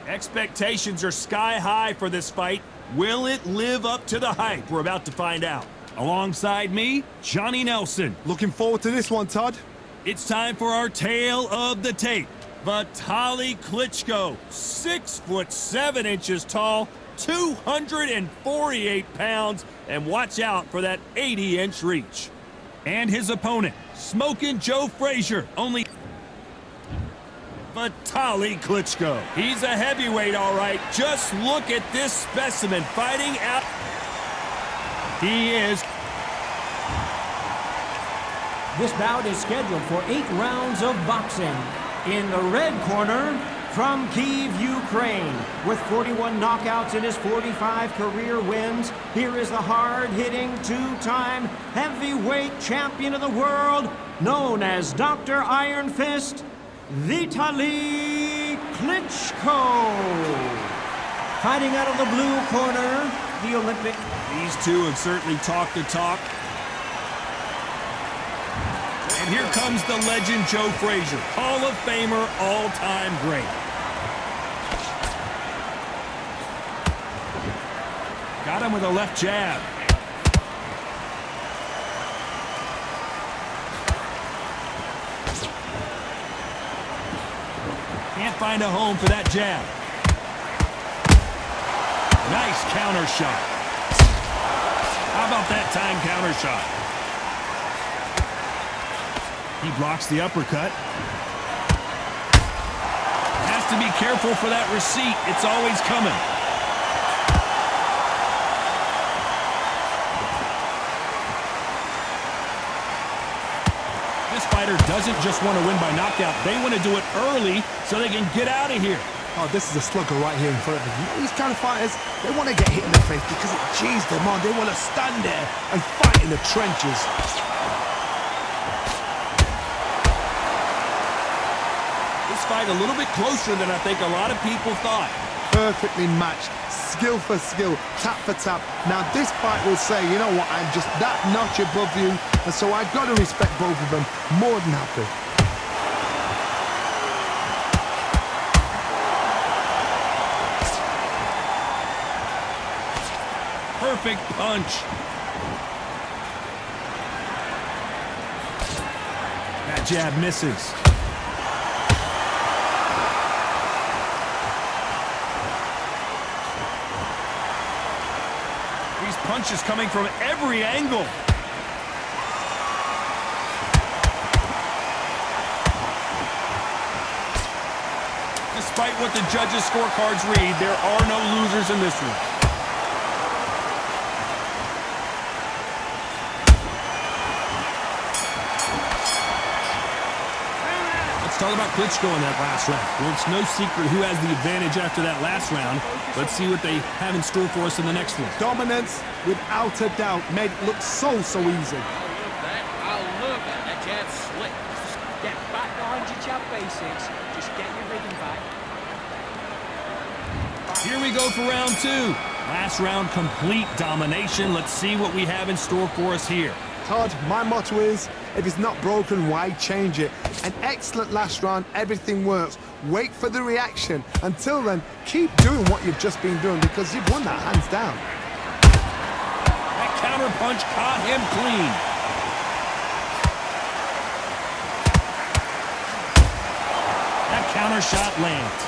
Expectations are sky high for this fight. Will it live up to the hype? We're about to find out. Alongside me, Johnny Nelson. Looking forward to this one, Todd. It's time for our tale of the tape. Vitaly Klitschko, 6'7" tall, 248 pounds, and watch out for that 80-inch reach. And his opponent, Smokin Frazier, only Vitaly Klitschko. He's a heavyweight, all right. Just look at this specimen fighting out. He is. This bout is scheduled for 8 rounds of boxing. In the red corner, from Kyiv, Ukraine, with 41 knockouts in his 45 career wins, here is the hard-hitting, 2-time heavyweight champion of the world, known as Dr. Ironfist, Vitaly Klitschko. Fighting out of the blue corner, the Olympic. These two have certainly talked the talk. And here comes the legend Joe Frazier, Hall of Famer, all-time great. Got him with a left jab. Can't find a home for that jab. Nice counter shot. How about that time counter shot? He blocks the uppercut. Has to be careful for that receipt. It's always coming. This fighter doesn't just want to win by knockout. They want to do it early so they can get out of here. Oh, this is a slugger right here in front of them. These kind of fighters, they want to get hit in the face because it cheers them on. They want to stand there and fight in the trenches. This fight a little bit closer than I think a lot of people thought. Perfectly matched, skill for skill, tap for tap. Now this fight will say, you know what, I'm just that notch above you, and so I've got to respect both of them more than happy. Perfect punch. That jab misses. These punches coming from every angle. Despite what the judges' scorecards read, there are no losers in this one. Let's talk about Klitschko in that last round. Well, it's no secret who has the advantage after that last round. Let's see what they have in store for us in the next one. Dominance, without a doubt, made it look so easy. I love that. That jab's slick. Just get back behind your jab basics. Just get your rhythm back. Here we go for round 2. Last round, complete domination. Let's see what we have in store for us here. Todd, my motto is, if it's not broken, why change it? An excellent last round, everything works. Wait for the reaction. Until then, keep doing what you've just been doing because you've won that hands down. That counter punch caught him clean. That counter shot lands.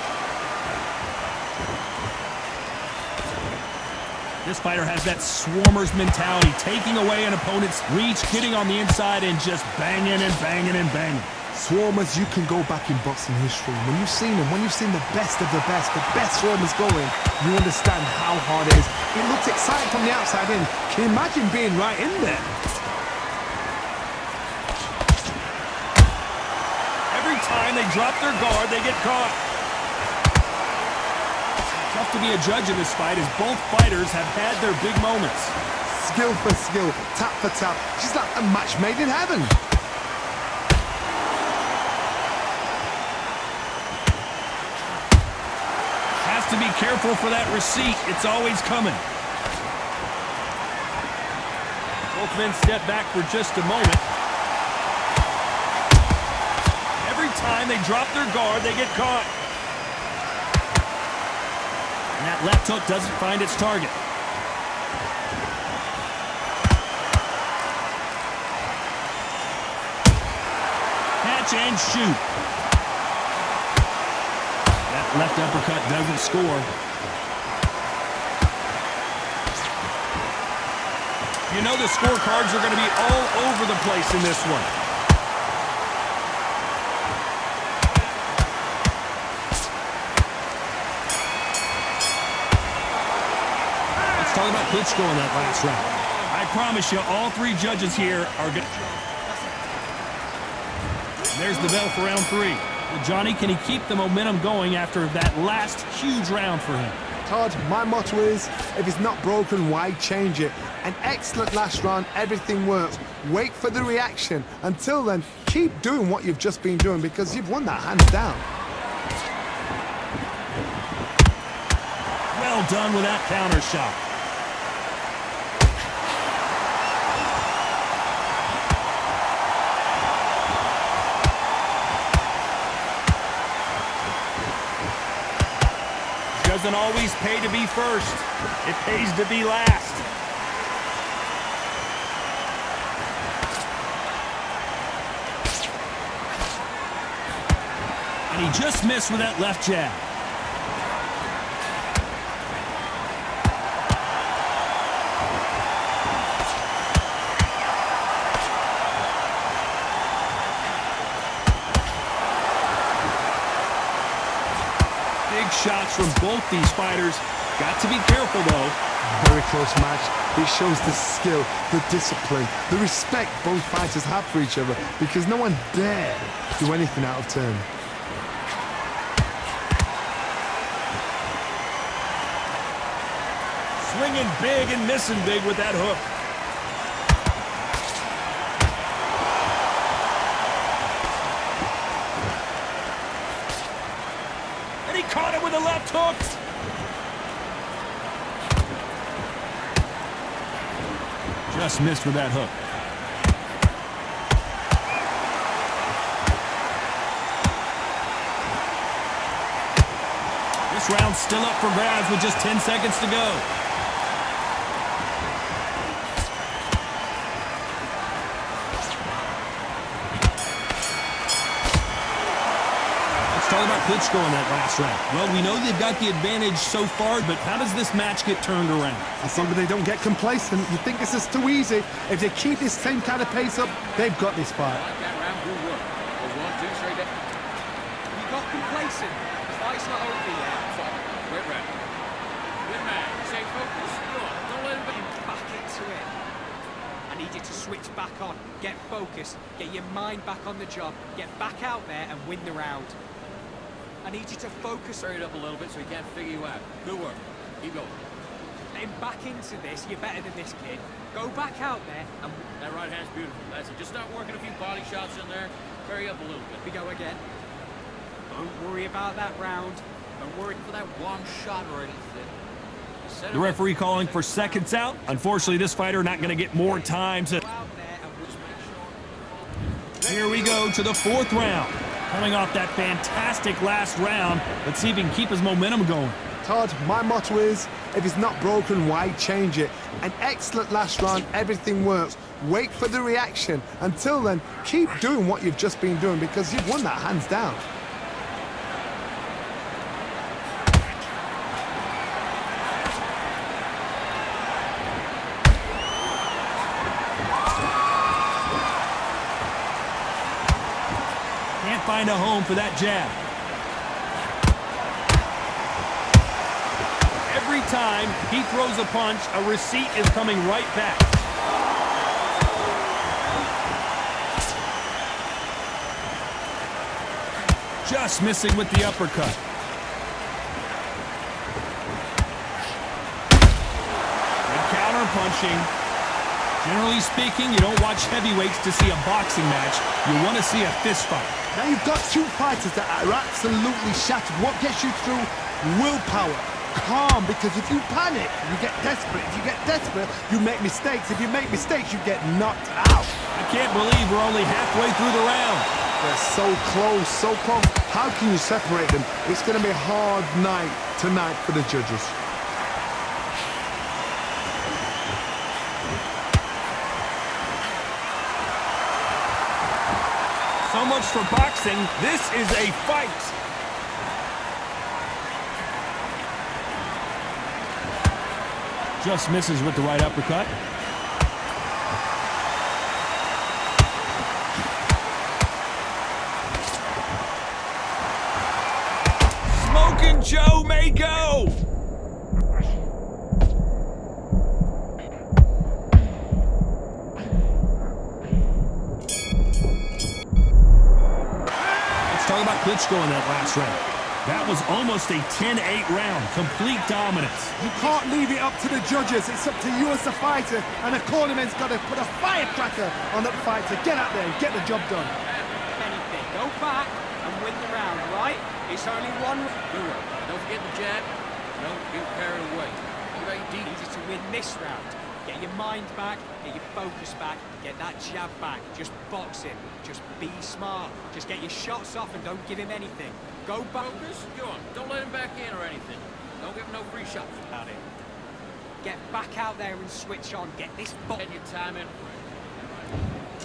This fighter has that swarmer's mentality, taking away an opponent's reach, getting on the inside, and just banging and banging and banging. Swarmers, you can go back in boxing history. When you've seen them, when you've seen the best swarmers going, you understand how hard it is. It looks exciting from the outside in. Can you imagine being right in there? Every time they drop their guard, they get caught. Tough to be a judge in this fight as both fighters have had their big moments. Skill for skill, tap for tap. She's like a match made in heaven. Has to be careful for that receipt. It's always coming. Both men step back for just a moment. Every time they drop their guard, they get caught. And that left hook doesn't find its target. Catch and shoot. That left uppercut doesn't score. You know the scorecards are going to be all over the place in this one. Let's talk about Klitschko in that last round. I promise you, all three judges here are going to... There's the bell for round 3. Well, Johnny, can he keep the momentum going after that last huge round for him? Todd, my motto is, if it's not broken, why change it? An excellent last round, everything works. Wait for the reaction. Until then, keep doing what you've just been doing because you've won that hands down. Well done with that counter shot. Doesn't always pay to be first. It pays to be last. And he just missed with that left jab. Big shots from both these fighters. Got to be careful, though. Very close match. It shows the skill, the discipline, the respect both fighters have for each other because no one dare do anything out of turn. Swinging big and missing big with that hook. And he caught it with a left hook. Just missed with that hook. This round's still up for grabs with just 10 seconds to go. Talk about Klitschko in that last round. Well, we know they've got the advantage so far, but how does this match get turned around? As long as they don't get complacent, you think this is too easy. If they keep this same kind of pace up, they've got this fight. I like that round. Good work. Well, 1, 2, straight down. You got complacent. The fight's not over yet. Great round. Good man. Stay focused. Good. Don't let him get back into it. I need you to switch back on. Get focused. Get your mind back on the job. Get back out there and win the round. I need you to focus. Hurry it up a little bit so he can't figure you out. Good work. Keep going. Get him back into this. You're better than this kid. Go back out there and... That right hand's beautiful. That's it. Just start working a few body shots in there. Hurry up a little bit. We go again. Don't worry about that round. Don't worry for that one shot or anything. The referee calling for seconds out. Unfortunately, this fighter not going to get more time to... Here we go to the 4th round. Coming off that fantastic last round. Let's see if he can keep his momentum going. Todd, my motto is, if it's not broken, why change it? An excellent last round, everything works. Wait for the reaction. Until then, keep doing what you've just been doing because you've won that hands down. Can't find a home for that jab. Every time he throws a punch, a receipt is coming right back. Just missing with the uppercut. Good counter punching. Generally speaking, you don't watch heavyweights to see a boxing match. You want to see a fist fight. Now you've got two fighters that are absolutely shattered. What gets you through? Willpower. Calm, because if you panic, you get desperate. If you get desperate, you make mistakes. If you make mistakes, you get knocked out. I can't believe we're only halfway through the round. They're so close, so close. How can you separate them? It's going to be a hard night tonight for the judges. So much for boxing. This is a fight. Just misses with the right uppercut. Smokin' Joe may go. Let's talk about Klitschko in that last round. That was almost a 10-8 round, complete dominance. You can't leave it up to the judges. It's up to you as a fighter, and the cornerman's got to put a firecracker on that fight to get out there and get the job done. Anything. Go back and win the round, right? It's only one. Good one. Don't forget the jab. Don't get carried away. Very deep. Easy to win this round. Get your mind back, get your focus back, get that jab back. Just box him. Just be smart. Just get your shots off and don't give him anything. Go back. Focus. Go on. Don't let him back in or anything. Don't give him no free shots. About it. Get back out there and switch on. Get this box. Get your time in.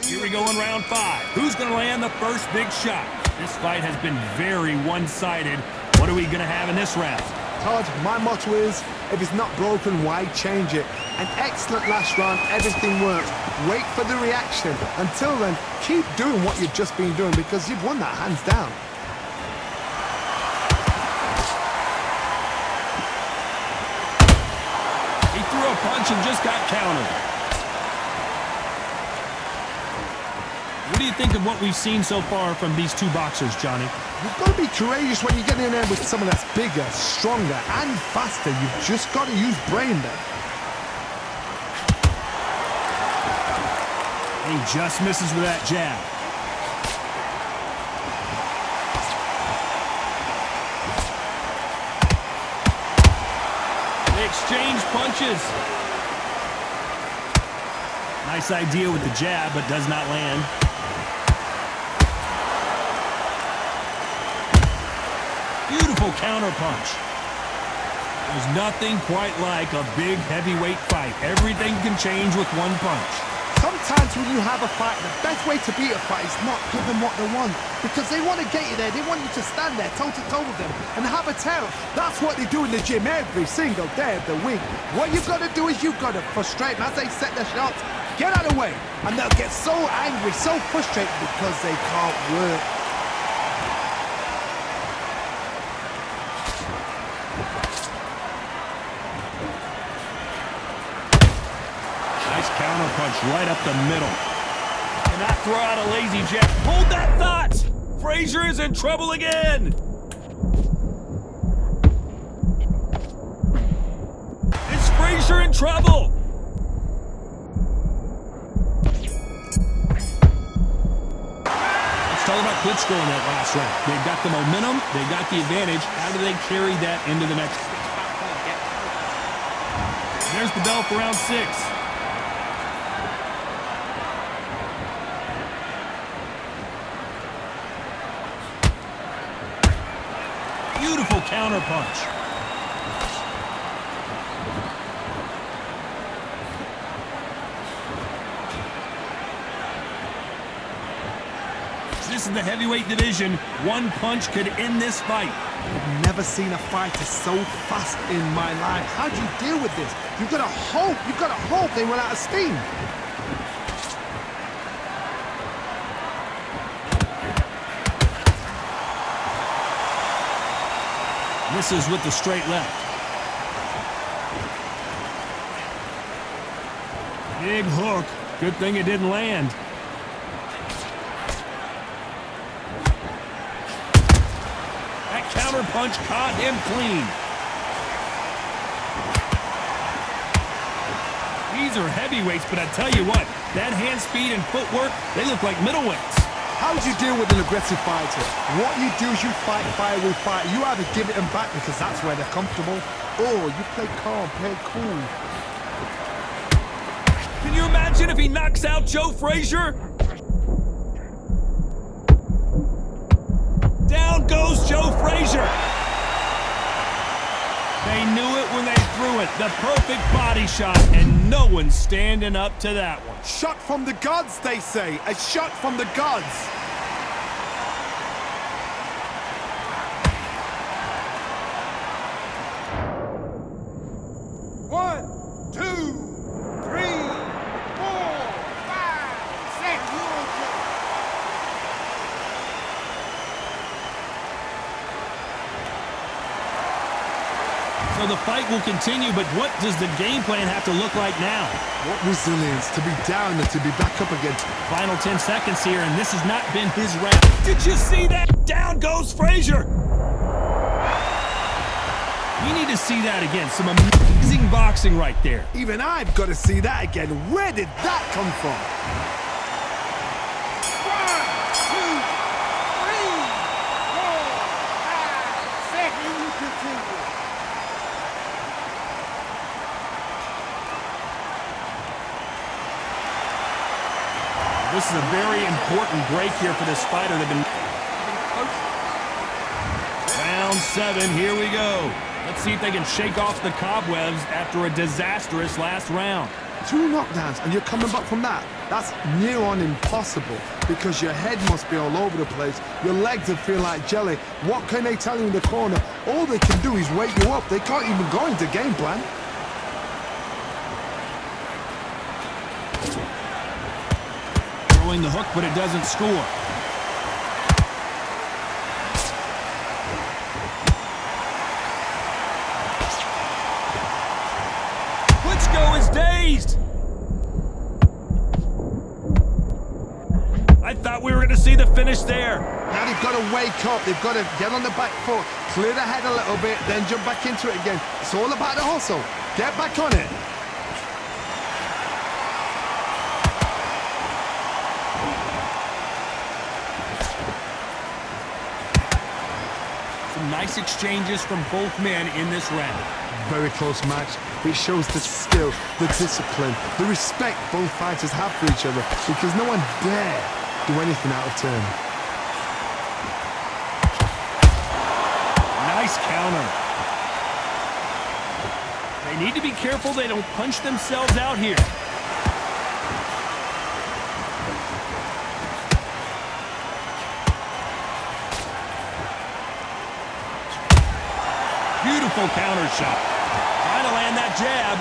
Here we go in round 5. Who's going to land the first big shot? This fight has been very one-sided. What are we going to have in this round? Todd, my motto is, if it's not broken, why change it? An excellent last round, everything works. Wait for the reaction. Until then, keep doing what you've just been doing because you've won that hands down. He threw a punch and just got countered. What do you think of what we've seen so far from these two boxers, Johnny? You've got to be courageous when you get in there with someone that's bigger, stronger, and faster. You've just got to use brain there. He just misses with that jab. They exchange punches. Nice idea with the jab, but does not land. Beautiful counter punch. There's nothing quite like a big heavyweight fight. Everything can change with one punch. Sometimes when you have a fight, the best way to beat a fight is not give them what they want. Because they want to get you there. They want you to stand there toe-to-toe with them and have a tell. That's what they do in the gym every single day of the week. What you've got to do is you've got to frustrate them as they set their shots. Get out of the way. And they'll get so angry, so frustrated because they can't work. Counter punch right up the middle. Cannot throw out a lazy jab. Hold that thought! Frazier is in trouble again! Is Frazier in trouble? Let's talk about Klitschko in that last round. They've got the momentum, they've got the advantage. How do they carry that into the next? There's the bell for round 6. Beautiful counter punch. This is the heavyweight division. One punch could end this fight. I've never seen a fighter so fast in my life. How do you deal with this? You've got to hope they run out of steam. Misses with the straight left. Big hook. Good thing it didn't land. That counter punch caught him clean. These are heavyweights, but I tell you what, that hand speed and footwork, they look like middleweights. How would you deal with an aggressive fighter? What you do is you fight fire with fire. You either give it them back because that's where they're comfortable, or you play calm, play cool. Can you imagine if he knocks out Joe Frazier? Down goes Joe Frazier. They knew it when they threw it. The perfect body shot, and no one's standing up to that one. Shot from the gods, they say. A shot from the gods. One, two, 3, 4, 5, 6. So the fight will continue, but what does the game plan have to look like now? What resilience to be down and to be back up again. Final 10 seconds here, and this has not been his round. Did you see that? Down goes Frazier. We need to see that again. Some amazing boxing right there. Even I've got to see that again. Where did that come from? 1, 2, 3, 4, 5, 6. This is a very important break here for this fighter. They've been... Round 7, here we go. Let's see if they can shake off the cobwebs after a disastrous last round. 2 knockdowns and you're coming back from that. That's near on impossible because your head must be all over the place. Your legs will feel like jelly. What can they tell you in the corner? All they can do is wake you up. They can't even go into game plan. Throwing the hook, but it doesn't score. Klitschko is dazed. I thought we were going to see the finish there. Now they've got to wake up. They've got to get on the back foot, clear the head a little bit, then jump back into it again. It's all about the hustle. Get back on it. Some nice exchanges from both men in this round. Very close match. It shows the skill, the discipline, the respect both fighters have for each other because no one dare do anything out of turn. Nice counter. They need to be careful they don't punch themselves out here. Beautiful counter shot. Trying to land that jab.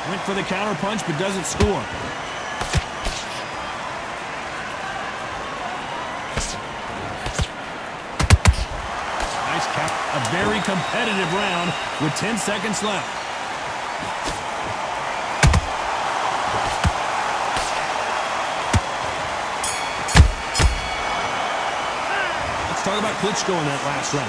Went for the counter punch, but doesn't score. Nice count. A very competitive round with 10 seconds left. Talk about Klitschko in that last round.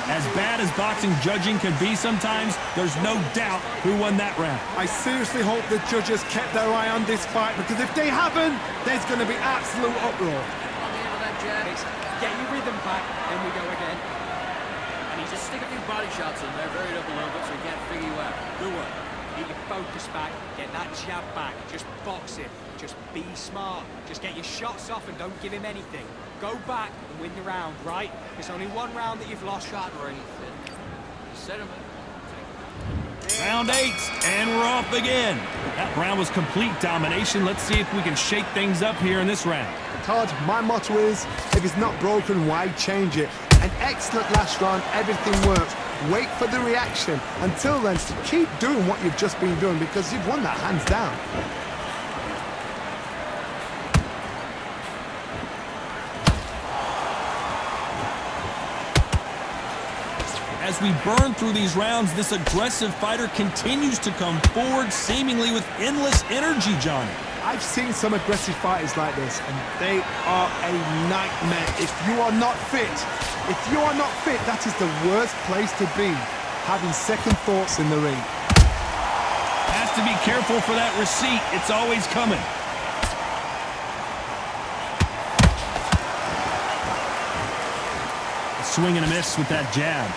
As bad as boxing judging can be sometimes, there's no doubt who won that round. I seriously hope the judges kept their eye on this fight because if they haven't, there's going to be absolute uproar. On the end of that jab, Get your rhythm back, then we go again. And he's just stick a few body shots in there, varied up a little bit so he can't figure you out. Good work. Get your focus back, get that jab back, just box it, just be smart, just get your shots off and don't give him anything. Go back and win the round, right? There's only one round that you've lost. Shot right, Finn. Set him in. Round 8, and we're off again. That round was complete domination. Let's see if we can shake things up here in this round. Todd, my motto is, if it's not broken, why change it? An excellent last round, everything works. Wait for the reaction. Until then, keep doing what you've just been doing because you've won that hands down. As we burn through these rounds, this aggressive fighter continues to come forward, seemingly with endless energy, Johnny. I've seen some aggressive fighters like this, and they are a nightmare. If you are not fit, that is the worst place to be, having second thoughts in the ring. Has to be careful for that receipt. It's always coming. A swing and a miss with that jab.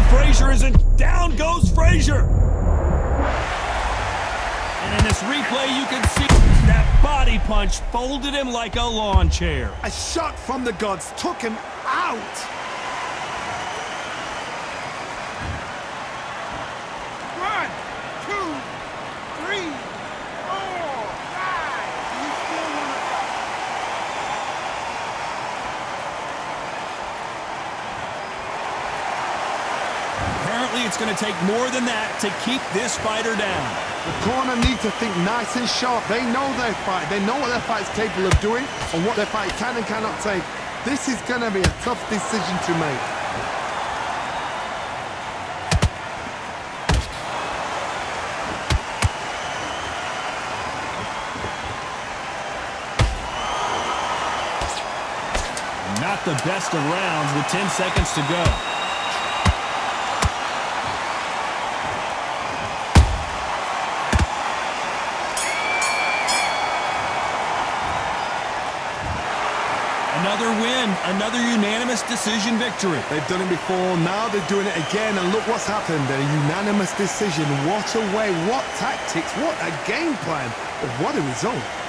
Frazier isn't. Down goes Frazier. And And in this replay, you can see that body punch folded him like a lawn chair. A shot from the gods took him out. One, two, three, four, five. You still want to fight? Apparently, it's going to take more than that to keep this fighter down. The corner need to think nice and sharp. They know their fight. They know what their fight's capable of doing and what their fight can and cannot take. This is going to be a tough decision to make. Not the best of rounds with 10 seconds to go. Another win, another unanimous decision victory. They've done it before, now they're doing it again, and look what's happened. A unanimous decision. What a way, what tactics, what a game plan, but what a result.